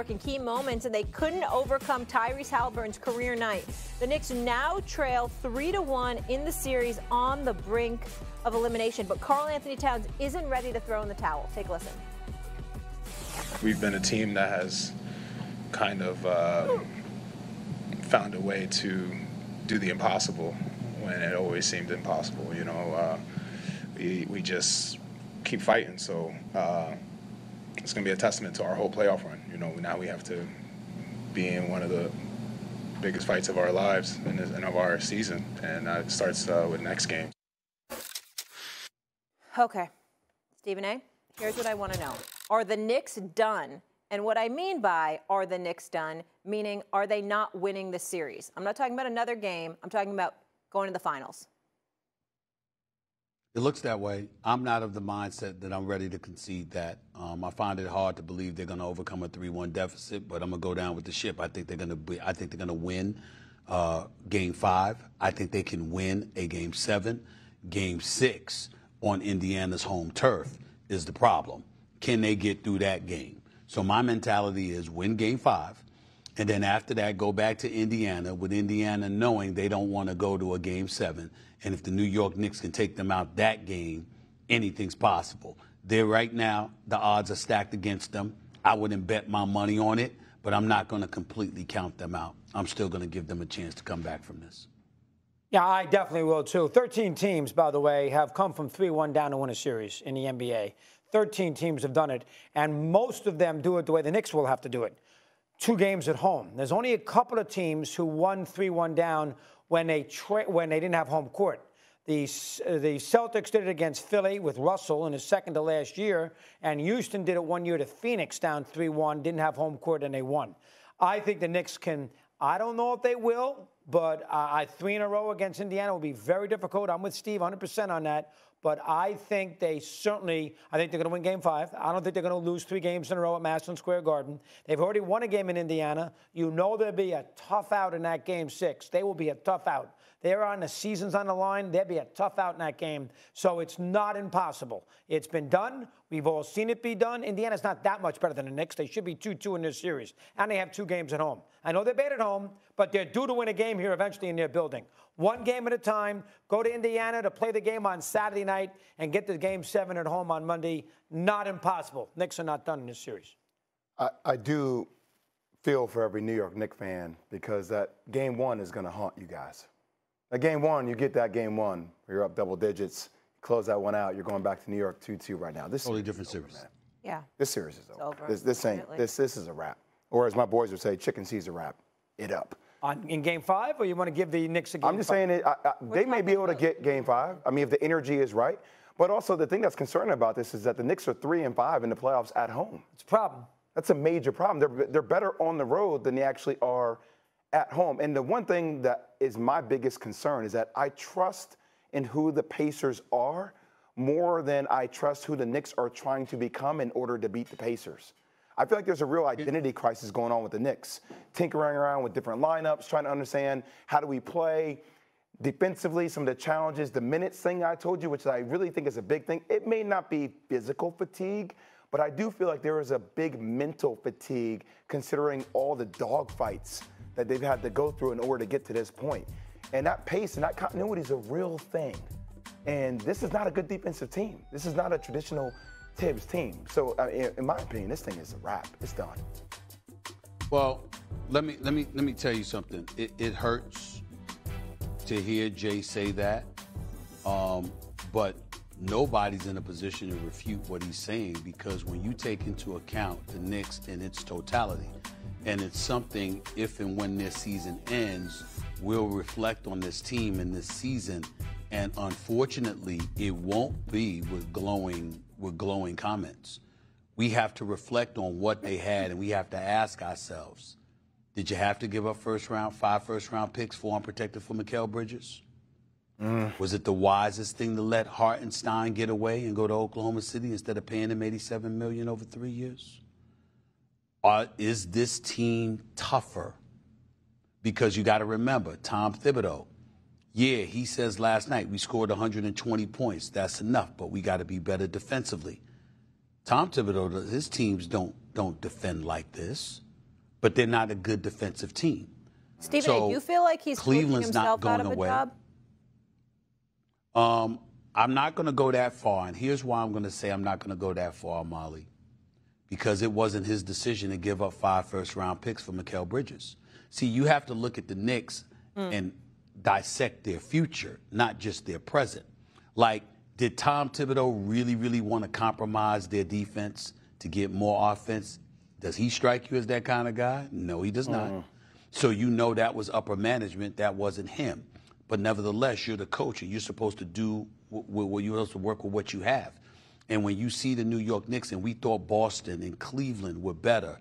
York in key moments, and they couldn't overcome Tyrese Halliburton's career night. The Knicks now trail 3-1 in the series on the brink of elimination. But Karl-Anthony Towns isn't ready to throw in the towel. Take a listen. We've been a team that has kind of found a way to do the impossible when it always seemed impossible. You know, we just keep fighting. So it's going to be a testament to our whole playoff run. You know, now we have to be in one of the biggest fights of our lives and of our season, and it starts with next game. Okay, Stephen A., here's what I want to know. Are the Knicks done? And what I mean by are the Knicks done, meaning are they not winning the series? I'm not talking about another game. I'm talking about going to the finals. It looks that way. I'm not of the mindset that I'm ready to concede that. I find it hard to believe they're going to overcome a 3-1 deficit, but I'm going to go down with the ship. I think they're going to win Game 5. I think they can win a Game 7. Game 6 on Indiana's home turf is the problem. Can they get through that game? So my mentality is win Game 5, and then after that go back to Indiana, with Indiana knowing they don't want to go to a Game 7. And if the New York Knicks can take them out that game, anything's possible. They're right now, the odds are stacked against them. I wouldn't bet my money on it, but I'm not going to completely count them out. I'm still going to give them a chance to come back from this. Yeah, I definitely will, too. 13 teams, by the way, have come from 3-1 down to win a series in the NBA. 13 teams have done it, and most of them do it the way the Knicks will have to do it. 2 games at home. There's only a couple of teams who won 3-1 down when they didn't have home court. The Celtics did it against Philly with Russell in his second to last year, and Houston did it one year to Phoenix down 3-1, didn't have home court, and they won. I think the Knicks can, I don't know if they will, but 3 in a row against Indiana will be very difficult. I'm with Steve 100% on that. But I think they're going to win Game 5. I don't think they're going to lose 3 games in a row at Madison Square Garden. They've already won a game in Indiana. You know there'll be a tough out in that Game 6. They will be a tough out. They're on the season's on the line. There'll be a tough out in that game. So it's not impossible. It's been done. We've all seen it be done. Indiana's not that much better than the Knicks. They should be 2-2 in this series. And they have 2 games at home. I know they're bad at home, but they're due to win a game here eventually in their building. 1 game at a time. Go to Indiana to play the game on Saturday night and get to Game 7 at home on Monday. Not impossible. Knicks are not done in this series. I do feel for every New York Knicks fan because that Game 1 is going to haunt you guys. That Game 1, you get that Game 1, you're up double digits, close that one out, you're going back to New York 2-2 right now. This totally different series. Man. Yeah. This series is over. Over. This is a wrap. Or as my boys would say, chicken Caesar wrap it up. In Game 5, or you want to give the Knicks a Game 5? I'm just saying they may be able to get Game 5. I mean, if the energy is right. But also the thing that's concerning about this is that the Knicks are 3-5 in the playoffs at home. It's a problem. That's a major problem. They're better on the road than they actually are at home. And the one thing that is my biggest concern is that I trust in who the Pacers are more than I trust who the Knicks are trying to become in order to beat the Pacers. I feel like there's a real identity crisis going on with the Knicks, tinkering around with different lineups, trying to understand how do we play defensively, some of the challenges, the minutes thing I told you, which I really think is a big thing. It may not be physical fatigue, but I do feel like there is a big mental fatigue considering all the dogfights that they've had to go through in order to get to this point. And that pace and that continuity is a real thing. And this is not a good defensive team. This is not a traditional Tibbs team. So in my opinion, this thing is a wrap. It's done. Well, let me tell you something. It hurts to hear Jay say that, but nobody's in a position to refute what he's saying, because when you take into account the Knicks in its totality, and it's something, if and when this season ends, we'll reflect on this team in this season, and unfortunately, it won't be with glowing comments. We have to reflect on what they had, and we have to ask ourselves, did you have to give up 5 first-round picks, 4 unprotected for Mikal Bridges? Was it the wisest thing to let Hartenstein get away and go to Oklahoma City instead of paying him $87 million over 3 years? Is this team tougher? Because you got to remember, Tom Thibodeau, he says last night we scored 120 points. That's enough, but we got to be better defensively. Tom Thibodeau, his teams don't defend like this. but they're not a good defensive team. Stephen, So do you feel like he's coaching Cleveland's not himself out going of a away. job? I'm not going to go that far, and here's why I'm going to say I'm not going to go that far, Molly. Because it wasn't his decision to give up 5 first-round picks for Mikal Bridges. See, you have to look at the Knicks and dissect their future, not just their present. Like, did Tom Thibodeau really, really want to compromise their defense to get more offense? Does he strike you as that kind of guy? No, he does not. So you know that was upper management. That wasn't him. But nevertheless, you're the coach, and you're supposed to do what you're supposed to work with what you have. And when you see the New York Knicks, and we thought Boston and Cleveland were better,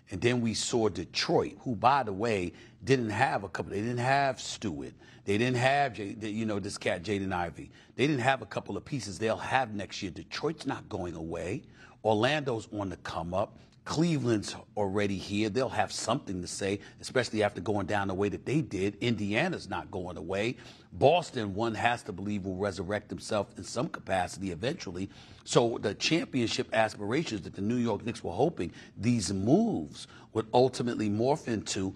and then we saw Detroit, who, by the way, didn't have a couple. They didn't have Stewart. They didn't have, this cat, Jaden Ivey. They didn't have a couple of pieces they'll have next year. Detroit's not going away. Orlando's on the come up. Cleveland's already here. They'll have something to say, especially after going down the way that they did. Indiana's not going away. Boston, one has to believe, will resurrect himself in some capacity eventually. So the championship aspirations that the New York Knicks were hoping these moves would ultimately morph into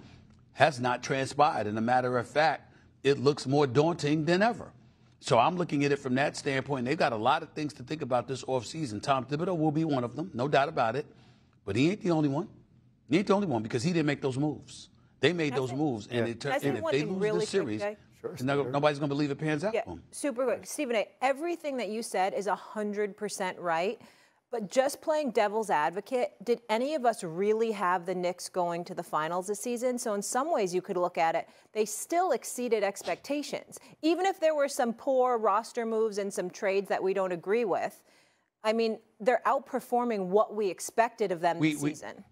has not transpired. And a matter of fact, it looks more daunting than ever. So I'm looking at it from that standpoint. They've got a lot of things to think about this offseason. Tom Thibodeau will be one of them, no doubt about it. But he ain't the only one. He ain't the only one because he didn't make those moves. They made those moves, and, and if they lose this series, nobody's going to believe it pans out. Super quick. Stephen A., everything that you said is 100% right. But just playing devil's advocate, did any of us really have the Knicks going to the finals this season? So in some ways you could look at it, they still exceeded expectations. Even if there were some poor roster moves and some trades that we don't agree with, I mean, they're outperforming what we expected of them this season.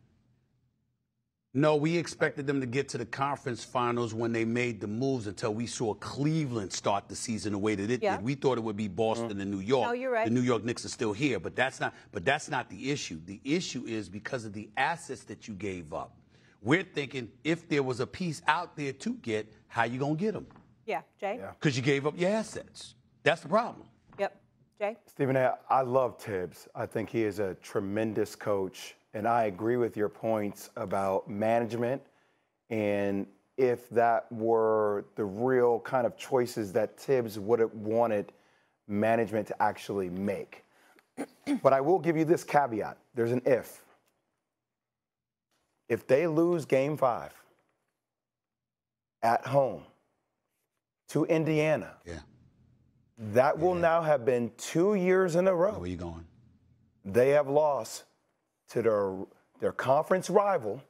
No, we expected them to get to the conference finals when they made the moves until we saw Cleveland start the season the way that it did. We thought it would be Boston and New York. No, you're right. The New York Knicks are still here, but that's not the issue. The issue is because of the assets that you gave up. We're thinking if there was a piece out there to get, how you going to get them? Yeah, Jay? Because you gave up your assets. That's the problem. Yep. Jay? Stephen A., I love Tibbs. I think he is a tremendous coach. And I agree with your points about management and if that were the real kind of choices that Tibbs would have wanted management to actually make. But I will give you this caveat. There's an if. If they lose Game 5 at home to Indiana, that will now have been 2 years in a row. Where you going? They have lost to their conference rival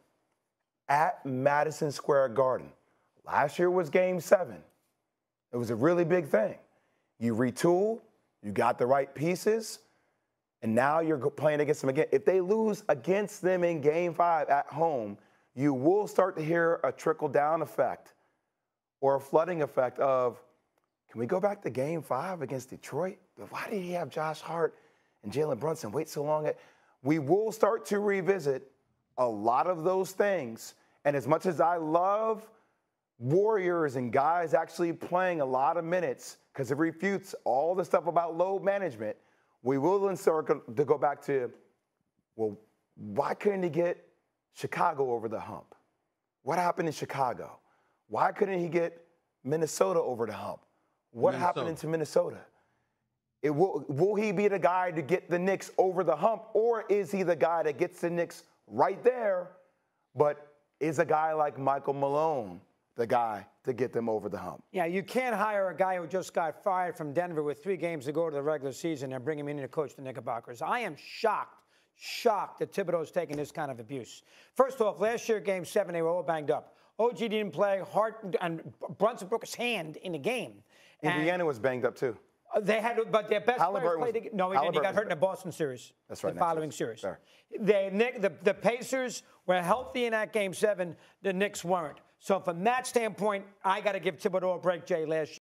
at Madison Square Garden. Last year was Game 7. It was a really big thing. You retool, you got the right pieces, and now you're playing against them again. If they lose against them in Game 5 at home, you will start to hear a trickle-down effect or a flooding effect of, can we go back to Game 5 against Detroit? Why did he have Josh Hart and Jalen Brunson wait so long? We will start to revisit a lot of those things. And as much as I love Warriors and guys actually playing a lot of minutes, because it refutes all the stuff about load management, we will then start to go back to, well, why couldn't he get Chicago over the hump? What happened in Chicago? Why couldn't he get Minnesota over the hump? What happened into Minnesota? Will he be the guy to get the Knicks over the hump, or is he the guy that gets the Knicks right there, but is a guy like Michael Malone the guy to get them over the hump? Yeah, you can't hire a guy who just got fired from Denver with 3 games to go to the regular season and bring him in to coach the Knickerbockers. I am shocked that Thibodeau's taking this kind of abuse. First off, last year, Game 7, they were all banged up. OG didn't play, Hart and Brunson broke his hand in the game. Indiana was banged up, too. They had, but their best players played. No, he didn't. He got hurt in the Boston series. That's right. The following series. Fair. The Pacers were healthy in that Game 7. The Knicks weren't. So from that standpoint, I got to give Thibodeau a break, Jay, last year.